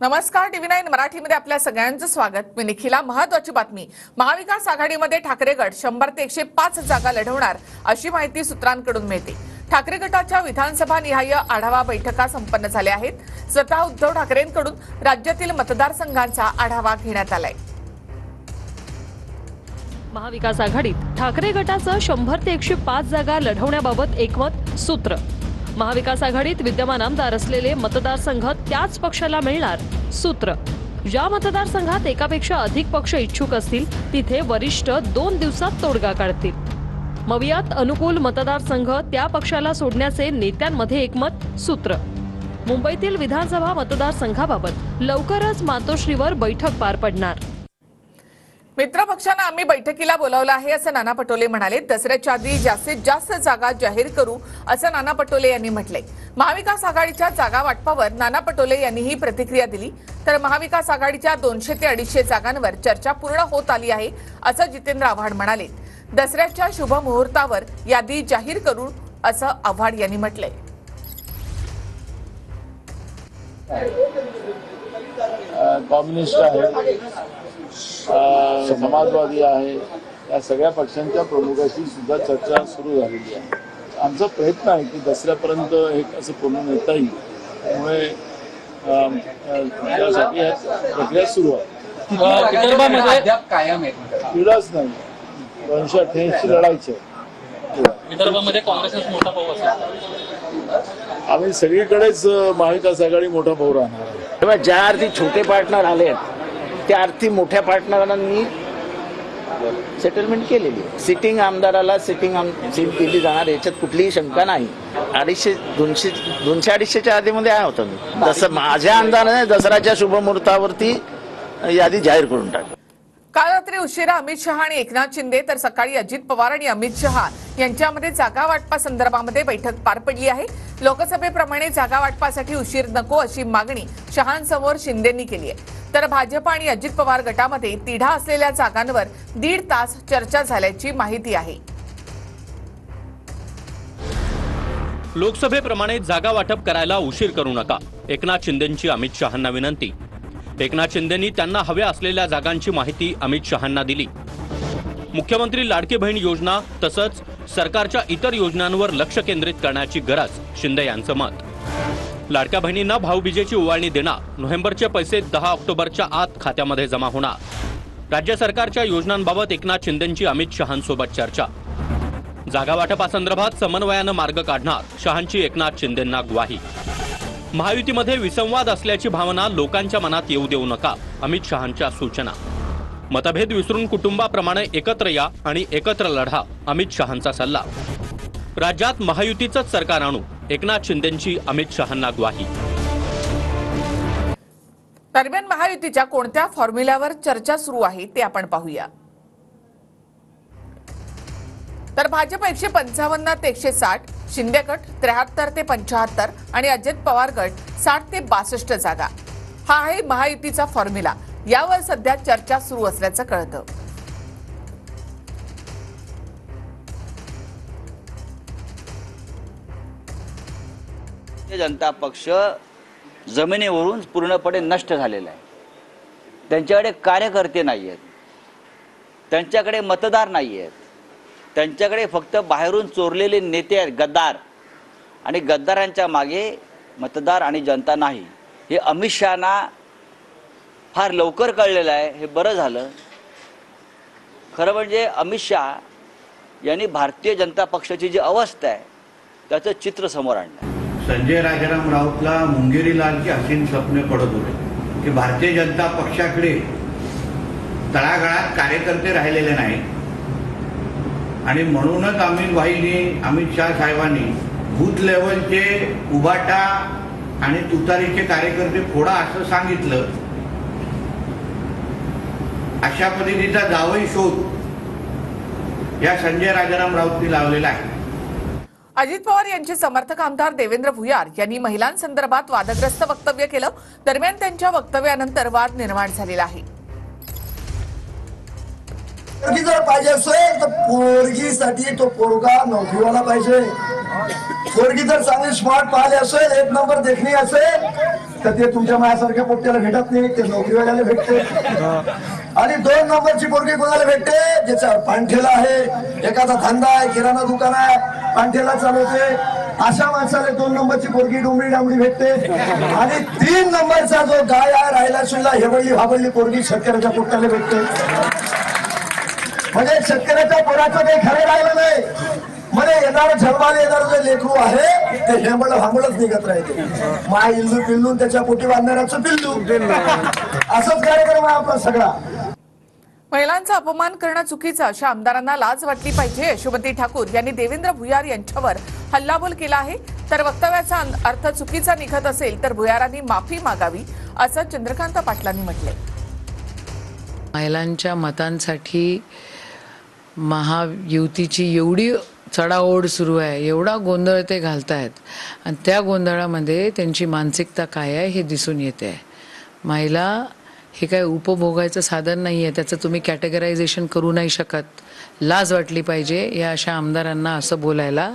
नमस्कार, TV9 मराठीमध्ये आपल्या सगळ्यांचं स्वागत। मी निखिला। महत्त्वाची बातमी, महाविकास आघाडीमध्ये ठाकरे गट 100 ते 105 जागा लढवणार अशी माहिती सूत्रांकडून मिळते। ठाकरे गटाच्या विधानसभा निहाय आढावा बैठका संपन्न झाल्या आहेत। स्वतः उद्धव ठाकरेंकडून राज्यातील मतदारसंघांचा आढावा घेण्यात आलाय। महाविकास आघाडीत ठाकरे गटाचं 100 ते 105 जागा लढवण्याबाबत एकमत सूत्र। महाविकास आघाडीत विद्यमान आमदार असलेले मतदारसंघ त्याच पक्षाला मिळणार सूत्र। ज्या मतदारसंघात एकापेक्षा अधिक पक्ष इच्छुक असतील तिथे वरिष्ठ 2 दिवसात तोडगा काढतील। मवियात अनुकूल मतदारसंघ त्या पक्षाला सोडण्याचे नेत्यांमध्ये एकमत सूत्र। मुंबईतील विधानसभा मतदारसंघाबाबत लवकरच मातोश्रीवर बैठक पार पडणार। मित्र पक्षांना आम्ही बैठकीला बोलावलं आहे असं नाना पटोले म्हणाले। दसऱ्याच्या आधी जास्तीत जास्त जागा जाहीर करू असं नाना पटोले यांनी म्हटलंय। महाविकास आघाडीच्या जागा वाटपावर नाना पटोले यांनी ही प्रतिक्रिया दिली। तर महाविकास आघाडीच्या 200 ते 250 जागांवर चर्चा पूर्ण होत आली आहे असं जितेंद्र आव्हाड म्हणाले। दसऱ्याच्या शुभ मुहूर्तावर यादी जाहीर करू असं आव्हाड यांनी म्हटलंय। कम्युनिस्ट आहे, समाजवादी आहे, या सगळ्या पक्षांच्या प्रमुखाशी सुद्धा चर्चा सुरू झालेली आहे। आमचा प्रयत्न आहे की दसऱ्यापर्यंत एक असं पूर्ण नेता येईल, त्यामुळे त्यासाठी प्रक्रिया सुरू आहे। विदर्भामध्ये कायम आहे, पिढाच नाही, 288 लढायचे। विदर्भामध्ये काँग्रेसच मोठा भाऊ असेल, आम्ही सगळीकडेच महाविकास आघाडी मोठा भाऊ राहणार आहे। तेव्हा ज्या अर्थी छोटे पार्टनर आले त्या अर्थी मोठ्या पार्टनरांनी सेटलमेंट केलेली आहे। सिटिंग आमदाराला सीट दिली जाणार याच्यात कुठलीही शंका नाही। 200-250च्या आधीमध्ये आहे होतं मी, तसं माझ्या अंदाजाने दसऱ्याच्या शुभमुहूर्तावरती यादी जाहीर करून टाकली। काल रात्री उशिरा अमित शहा आणि एकनाथ शिंदे तर सकाळी अजित पवार आणि अमित शहा यांच्यामध्ये जागा वाटपा संदर्भामध्ये बैठक पार पडली आहे। लोकसभेप्रमाणे जागा वाटपासाठी उशीर नको अशी मागणी शहांसमोर शिंदेंनी केली आहे। तर भाजप आणि अजित पवार गटामध्ये तिढा असलेल्या जागांवर 1.5 तास चर्चा झाल्याची माहिती आहे। लोकसभेप्रमाणे जागा वाटप करायला उशीर करू नका, एकनाथ शिंदेंची अमित शहांना विनंती। एकनाथ शिंदेंनी त्यांना हव्या असलेल्या जागांची माहिती अमित शहांना दिली। मुख्यमंत्री लाडकी बहीण योजना तसंच सरकारच्या इतर योजनांवर लक्ष केंद्रित करण्याची गरज शिंदे यांचं मत। लाडक्या बहिणींना भाऊबीजेची ओवाळणी देणार, नोव्हेंबरचे पैसे 10 ऑक्टोबरच्या आत खात्यामध्ये जमा होणार। राज्य सरकारच्या योजनांबाबत एकनाथ शिंदेंची अमित शहांसोबत चर्चा। जागा वाटपासंदर्भात समन्वयानं मार्ग काढणार, शहांची एकनाथ शिंदेंना ग्वाही। महायुतीमध्ये विसंवाद असल्याची भावना लोकांच्या मनात येऊ देऊ नका, अमित शहांच्या सूचना। मतभेद विसरून कुटुंबाप्रमाणे एकत्र या आणि एकत्र लढा, अमित शहांचा सल्ला। राज्यात महायुतीचंच सरकार आणू, एकनाथ शिंदेंची अमित शहांना ग्वाही। दरम्यान महायुतीच्या कोणत्या फॉर्म्युल्यावर चर्चा सुरू आहे ते आपण पाहूया। तर भाजप 155 ते 160, शिंदे गट 73 ते 75 आणि अजित पवार गट 60 ते 62 जागा, हा आहे महायुतीचा फॉर्म्युला। यावर सध्या चर्चा सुरू असल्याचं कळतं। जनता पक्ष जमिनीवरून पूर्णपणे नष्ट झालेला आहे। त्यांच्याकडे कार्यकर्ते नाही आहेत, त्यांच्याकडे मतदार नाही आहेत, त्यांच्याकडे फक्त बाहेरून चोरलेले नेते आहेत, गद्दार, आणि गद्दारांच्या मागे मतदार आणि जनता नाही। हे अमित शहांना फार लवकर कळलेलं आहे, हे बरं झालं। खरं म्हणजे अमित शहा यांनी भारतीय जनता पक्षाची जी अवस्था आहे त्याचं चित्र समोर आणलं। संजय राजाराम राऊतला मुंगेरी लालची हसीन स्वप्ने पडत होते की भारतीय जनता पक्षाकडे तळागाळात कार्यकर्ते राहिलेले नाहीत, आणि म्हणूनच अमित शहा साहेबांनी बूथ लेवलचे उबाटा आणि तुतारीचे कार्यकर्ते फोडा असं सांगितलं। अशा पद्धतीचा जावई शोध या संजय राजाराम राऊतनी लावलेला आहे। अजित पवार यांचे समर्थक आमदार देवेंद्र भुयार यांनी महिलांसंदर्भात वादग्रस्त वक्तव्य केलं। दरम्यान त्यांच्या वक्तव्यानंतर वाद निर्माण झालेला आहे। पोरगी जर पाहिजे असेल तर पोरगीसाठी तो पोरगा नोकरीवाला पाहिजे। पोरगी जर चांगली स्मार्ट पाहिली असेल, 1 नंबर देखणी असेल, तर ते तुमच्या माझ्यासारख्या पोट्याला भेटत नाही, ते नोकरीवाल्याला भेटते. आणि 2 नंबरची पोरगी कोणाला भेटते? ज्याचा पांठेला आहे, एखादा धंदा आहे, किराणा दुकान आहे, पांठेला चालवते, अशा माणसाला 2 नंबरची पोरगी डोंबरी डांबडी भेटते. आणि 3 नंबरचा जो गाय आहे राहिला सुद्धा हेवळली भाबळली पोरगी शेतकऱ्याच्या पोट्याला भेटते. म्हणजे शेतकऱ्याच्या पोराचं काही खरं राहिलं नाही. म्हणजे येणार जन्माला येणार जे लेकरू आहे ते हेंबळ भांबळच निघत राहते. माय इल्लू पिल्लू त्याच्या पोटी बांधणाऱ्याचं पिल्लू, असंच कार्यक्रम आहे आपला सगळा. महिलांचा अपमान करणं चुकीचं, अशा आमदारांना लाज वाटली पाहिजे. यशोमती ठाकूर यांनी देवेंद्र भुयार यांच्यावर हल्लाबोल केला आहे. तर वक्तव्याचा अर्थ चुकीचा निघत असेल तर भुयारांनी माफी मागावी, असं चंद्रकांत पाटलांनी म्हटलंय. महिलांच्या मतांसाठी महायुतीची एवढी चढाओढ सुरू आहे, एवढा गोंधळ ते घालतायत आणि त्या गोंधळामध्ये त्यांची मानसिकता काय आहे हे दिसून येते आहे. महिला हे काय उपभोगायचं साधन नाही आहे, त्याचं तुम्ही कॅटेगरायझेशन करू नाही शकत. लाज वाटली पाहिजे या अशा आमदारांना असं बोलायला.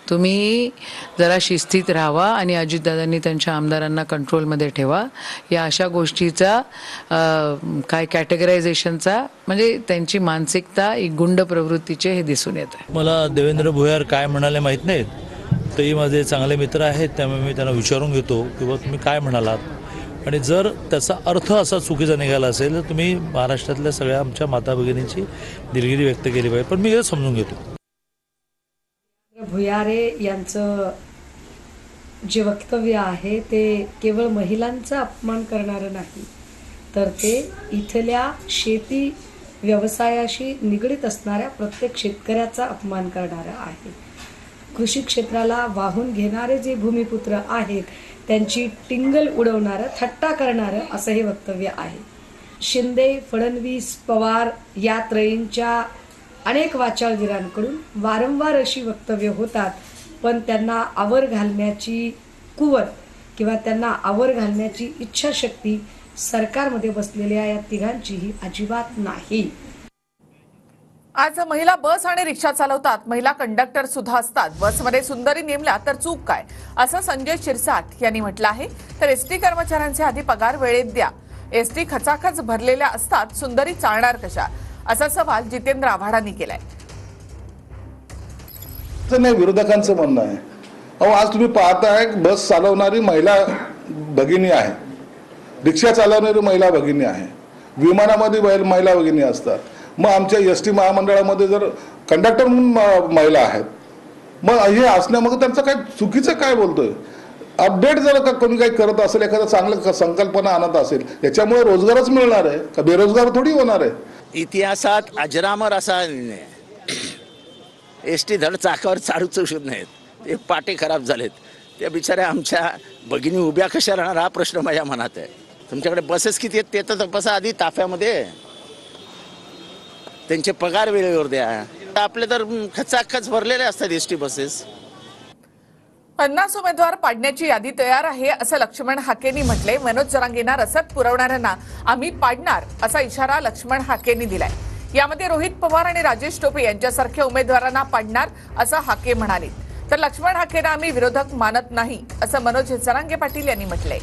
तुम्ही जरा शिस्तीत राहावा आणि अजितदादांनी त्यांच्या आमदारांना कंट्रोलमध्ये ठेवा. या अशा गोष्टीचा काय कॅटेगरायझेशनचा म्हणजे त्यांची मानसिकता एक गुंड प्रवृत्तीचे हे दिसून येत आहे. मला देवेंद्र भुयार काय म्हणाले माहीत नाहीत, तेही माझे चांगले मित्र आहेत, त्यामुळे मी त्यांना विचारून घेतो की बाबा तुम्ही काय म्हणालात, आणि जर त्याचा अर्थ असा चुकीचा निघाला असेल तर तुम्ही महाराष्ट्रातल्या सगळ्या आमच्या माता भगिनींची दिलगिरी व्यक्त केली पाहिजे, पण मी हे समजून घेतो. भुयारे यांचं जे वक्तव्य आहे ते केवळ महिलांचा अपमान करणारं नाही, तर ते इथल्या शेती व्यवसायाशी निगडीत असणाऱ्या प्रत्येक शेतकऱ्याचा अपमान करणारं आहे. कृषी क्षेत्राला वाहून घेणारे जे भूमिपुत्र आहेत त्यांची टिंगल उडवणारं, थट्टा करणारं असं हे वक्तव्य आहे. शिंदे, फडणवीस, पवार या त्रयींच्या अनेक वाचाळवीरांकडून वारंवार अशी वक्तव्य होतात, पण त्यांना आवर घालण्याची कुवत किंवा त्यांना आवर घालण्याची इच्छाशक्ती सरकारमध्ये बसलेल्या या तिघांचीही अजिबात नाही. आज महिला बस आणि रिक्षा चालवतात, महिला कंडक्टर सुद्धा असतात. बसमध्ये सुंदरी नेमल्या तर चूक काय, असं संजय शिरसाट यांनी म्हटलं आहे. तर एसटी कर्मचाऱ्यांचे आधी पगार वेळेत द्या, एसटी खचाखच भरलेल्या असतात, सुंदरी चालणार कशा, असा सवाल जितेंद्र आव्हाडांनी केलाय. नाही, विरोधकांचं म्हणणं आहे, अहो आज तुम्ही पाहताय बस चालवणारी महिला भगिनी आहे, रिक्षा चालवणारी महिला भगिनी आहे, विमानामध्ये महिला भगिनी असतात. मग आमच्या एसटी महामंडळामध्ये जर कंडक्टर म्हणून महिला आहेत, मग हे असण्यामध्ये त्यांचं काय चुकीचं काय बोलतोय. अपडेट जर का कोणी काही करत असेल, एखादं चांगलं संकल्पना आणत असेल, याच्यामुळे रोजगारच मिळणार आहे का बेरोजगार थोडी होणार आहे. इतिहासात अजरामर असा एसटी धड चाकावर चालूच शकत नाहीत, ते पाटे खराब झालेत. त्या बिचाऱ्या आमच्या भगिनी उभ्या कशा राहणार हा प्रश्न माझ्या मनात आहे. तुमच्याकडे बसेस किती आहेत ते तर तपासा आधी ताफ्यामध्ये, त्यांचे पगार वेळेवर द्या. आपले तर खचाखच भरलेले असतात एसटी बसेस. 50 उमेदवार पाडण्याची यादी तयार आहे, असं लक्ष्मण हाकेंनी म्हटलंय. मनोज जरांगेंना रसद पुरवणाऱ्यांना आम्ही पाडणार, असा इशारा लक्ष्मण हाकेंनी दिलाय. यामध्ये रोहित पवार आणि राजेश टोपे यांच्यासारख्या उमेदवारांना पाडणार, असं हाके म्हणाले. तर लक्ष्मण हाकेंना आम्ही विरोधक मानत नाही, असं मनोज जरांगे पाटील यांनी म्हटलंय.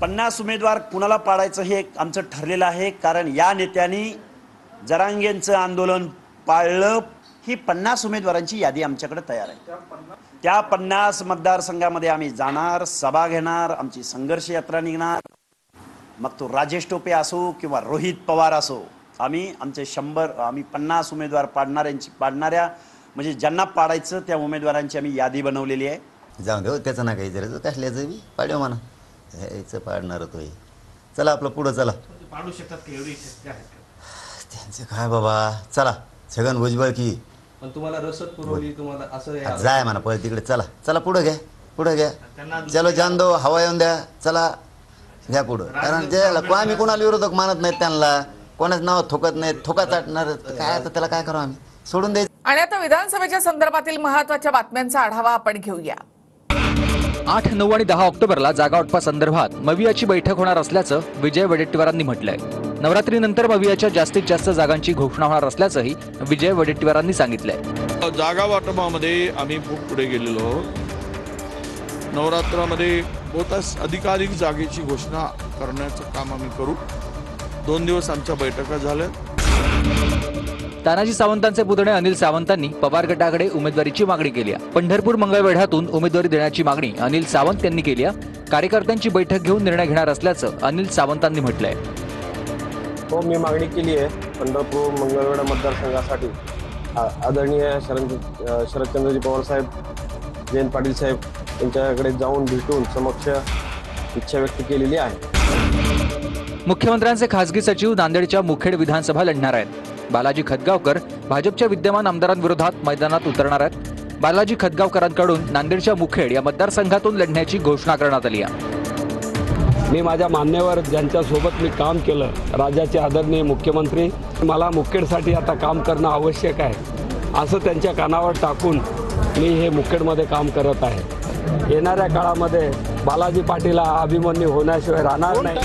50 उमेदवार कुणाला पाडायचं हे आमचं ठरलेलं आहे, कारण या नेत्यांनी जरांगेंचं आंदोलन पाळलं. ही 50 उमेदवारांची यादी आमच्याकडे तयार आहे. त्या 50 मतदारसंघामध्ये आम्ही जाणार, सभा घेणार, आमची संघर्ष यात्रा निघणार. मग तो राजेश टोपे असो किंवा रोहित पवार असो, आम्ही आमचे 50 उमेदवार पाडणाऱ्या म्हणजे ज्यांना पाडायचं त्या उमेदवारांची आम्ही यादी बनवलेली आहे. जाऊ दे त्याचं ना काही जरा कसल्याचं बी पाड्यो म्हणा, ह्याचं पाडणार तो. चला आपलं पुढं चला. पाडू शकतात की एवढी शक्य आहे त्यांचं काय बाबा, चला छगन भुजबळ की पण तुम्हाला रसद पुरवली, तुम्हाला असं जाय म्हणा पळ तिकडे. चला चला पुढं घ्या, पुढं घ्या. चलो जान दो, हवा येऊन द्या, चला घ्या पुढं. कारण जे आम्ही कोणाला विरोधक मानत नाहीत, त्यांना कोणाच नाव थोकत नाहीत, थोका चाटणार काय, आता त्याला काय करू आम्ही, सोडून द्यायचं. आणि आता विधानसभेच्या संदर्भातील महत्त्वाच्या बातम्यांचा आढावा आपण घेऊया. 8, 9 आणि 10 ऑक्टोबरला जागा वाटपासंदर्भात मवियाची बैठक होणार असल्याचं विजय वडेट्टीवारांनी म्हटलंय. नवरात्रीनंतर मवियाच्या जास्तीत जास्त जागांची घोषणा होणार असल्याचंही विजय वडेट्टीवारांनी सांगितलंय. जागा वाटपामध्ये आम्ही खूप पुढे गेलेलो. नवरात्रामध्ये बहुतांश अधिकाधिक जागेची घोषणा करण्याचं काम आम्ही करू. 2 दिवस आमच्या बैठका झाल्या. तानाजी सावंतांचे पुतणे अनिल सावंतांनी पवार गटाकडे उमेदवारीची मागणी केली आहे. पंढरपूर मंगळवेढ्यातून उमेदवारी देण्याची मागणी अनिल सावंत यांनी केली आहे. कार्यकर्त्यांची बैठक घेऊन निर्णय घेणार असल्याचं अनिल सावंतांनी म्हटलंय. हो, मी मागणी केली आहे पंढरपूर मंगळवेढा मतदारसंघासाठी. आदरणीय शरदचंद्रजी पवार साहेब, जयंत पाटील साहेब यांच्याकडे जाऊन भेटून समक्ष इच्छा व्यक्त केलेली आहे. मुख्यमंत्र्यांचे खासगी सचिव नांदेडच्या मुखेड विधानसभा लढणार आहेत. बालाजी खतगावकर भाजपच्या विद्यमान आमदारांविरोधात मैदानात उतरणार आहेत. बालाजी खतगावकरांकडून नांदेडच्या मुखेड या मतदारसंघातून लढण्याची घोषणा करण्यात आली आहे. मी माझ्या मान्यवर ज्यांच्यासोबत मी काम केलं, राज्याचे आदरणीय मुख्यमंत्री, मला मुखेडसाठी आता काम करणं आवश्यक आहे असं त्यांच्या कानावर टाकून मी हे मुखेडमध्ये काम करत आहे. येणाऱ्या काळामध्ये बालाजी पाटील हा अभिमन्यू होण्याशिवाय राहणार नाही.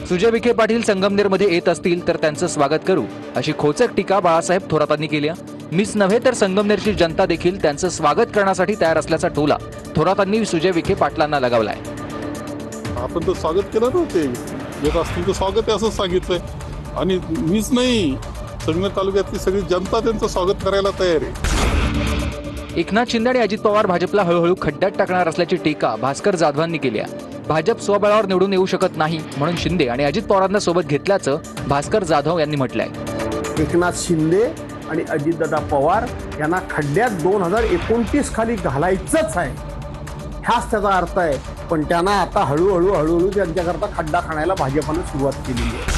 सुजय विखे पाटील संगमनेरमध्ये येत असतील तर त्यांचं स्वागत करू, अशी खोचक टीका बाळासाहेब थोरातांनी केली. मीच नव्हे तर संगमनेरची जनता देखील त्यांचं स्वागत करण्यासाठी तयार असल्याचा टोला थोरातांनी सुजय विखे पाटलांना लगावलाय. आपण तर स्वागत केलं नव्हते, येत असतील तर स्वागत आहे असं सांगितलंय. आणि मीच नाही, संगमेर तालुक्यातली सगळी जनता त्यांचं स्वागत करायला तयार आहे. एकनाथ शिंदे आणि अजित पवार भाजपला हळूहळू खड्ड्यात टाकणार असल्याची टीका भास्कर जाधवांनी केली आहे. भाजप स्वबळावर निवडून येऊ शकत नाही म्हणून शिंदे आणि अजित पवारांना सोबत घेतल्याचं भास्कर जाधव यांनी म्हटलंय. एकनाथ शिंदे आणि अजितदादा पवार यांना खड्ड्यात 2029 खाली घालायचंच आहे, हाच त्याचा अर्थ आहे. पण त्यांना आता हळूहळू त्यांच्याकरता खड्डा खाण्याला भाजपनं सुरुवात केलेली आहे.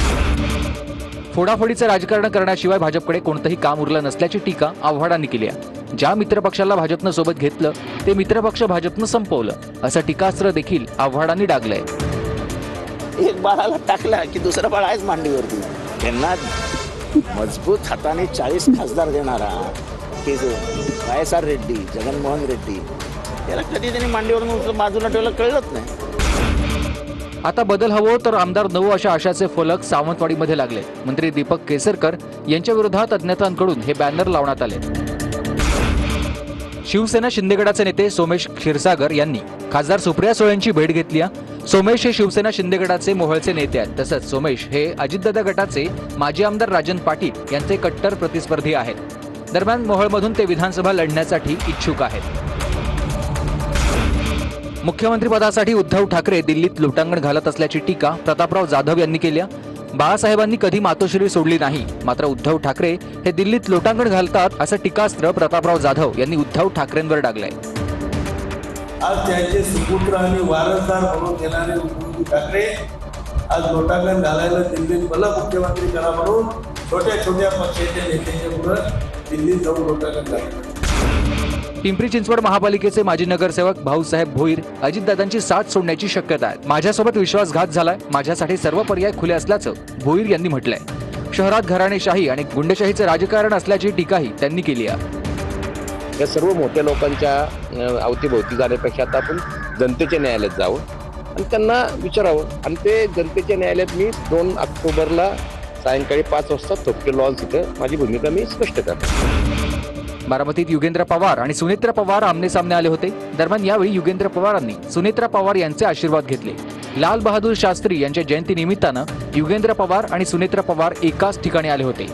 फोडाफोडीचं राजकारण करण्याशिवाय भाजपकडे कोणतंही काम उरलं नसल्याची टीका आव्हाडांनी केली आहे. ज्या मित्रपक्षाला भाजपनं सोबत घेतलं ते मित्रपक्ष भाजपनं संपवलं, असं टीकास्त्र देखील आव्हाडांनी डागलंय. एक बाळाला टाकला की दुसरा बाळ आहेच मांडीवरती. त्यांना मजबूत हाताने 40 खासदार देणारा YSR रेड्डी, जगनमोहन रेड्डी, त्याला कधी त्यांनी मांडीवरून बाजूला ठेवलं कळलंच नाही. आता बदल हवं तर आमदार नवो अशा आशाचे फलक सावंतवाडीमध्ये लागले. मंत्री दीपक केसरकर यांच्या विरोधात अज्ञातांकडून हे बॅनर लावण्यात आले. शिवसेना शिंदेगडाचे नेते सोमेश क्षीरसागर यांनी खासदार सुप्रिया सुळे यांची भेट घेतली. सोमेश हे शिवसेना शिंदेगडाचे मोहोळचे नेते आहेत. तसंच सोमेश हे अजितदादा गटाचे माजी आमदार राजन पाटील यांचे कट्टर प्रतिस्पर्धी आहेत. दरम्यान मोहोळमधून ते विधानसभा लढण्यासाठी इच्छुक आहेत. मुख्यमंत्रीपदासाठी उद्धव ठाकरे दिल्लीत लोटांगण घालत असल्याची टीका प्रतापराव जाधव यांनी केली. बाळासाहेबांनी कधी मातोश्री सोडली नाही, मात्र उद्धव ठाकरे हे दिल्लीत लोटांगण घालतात असं टीकास्त्र प्रतापराव जाधव यांनी उद्धव ठाकरेंवर डागलंय. आज त्यांचे सुपुत्र आणि वारसदार म्हणून येणारे उद्धव ठाकरे आज लोटांगण घालायला दिल्लीत मला मुख्यमंत्री करा म्हणून छोट्या पक्षाच्या नेत्यांच्या पुढे दिल्लीत जाऊन लोटांगण घालतात. पिंपरी चिंचवड महापालिकेचे माजी नगरसेवक भाऊसाहेब भोईर अजितदादांची साथ सोडण्याची शक्यता आहे. माझ्यासोबत विश्वासघात झालाय, माझ्यासाठी सर्व पर्याय खुले असल्याचं भोईर यांनी म्हटलंय. शहरात घराणेशाही आणि गुंडशाहीचं राजकारण असल्याची टीकाही त्यांनी केली आहे. या सर्व मोठ्या लोकांच्या अवतीभोवती जाण्यापेक्षा आता आपण जनतेच्या न्यायालयात जावं आणि त्यांना विचारावं. आणि ते जनतेच्या न्यायालयात मी 2 ऑक्टोबरला सायंकाळी 5 वाजता थोपके लॉन्स इथं माझी भूमिका मी स्पष्ट करतो. बारामतीत युगेंद्र पवार आणि सुनेत्रा पवार आमने सामने आले होते. दरम्यान यावेळी युगेंद्र पवारांनी सुनेत्रा पवार यांचे आशीर्वाद घेतले. लाल बहादूर शास्त्री यांच्या जयंती निमित्तानं युगेंद्र पवार आणि सुनेत्रा पवार एकाच ठिकाणी आले होते.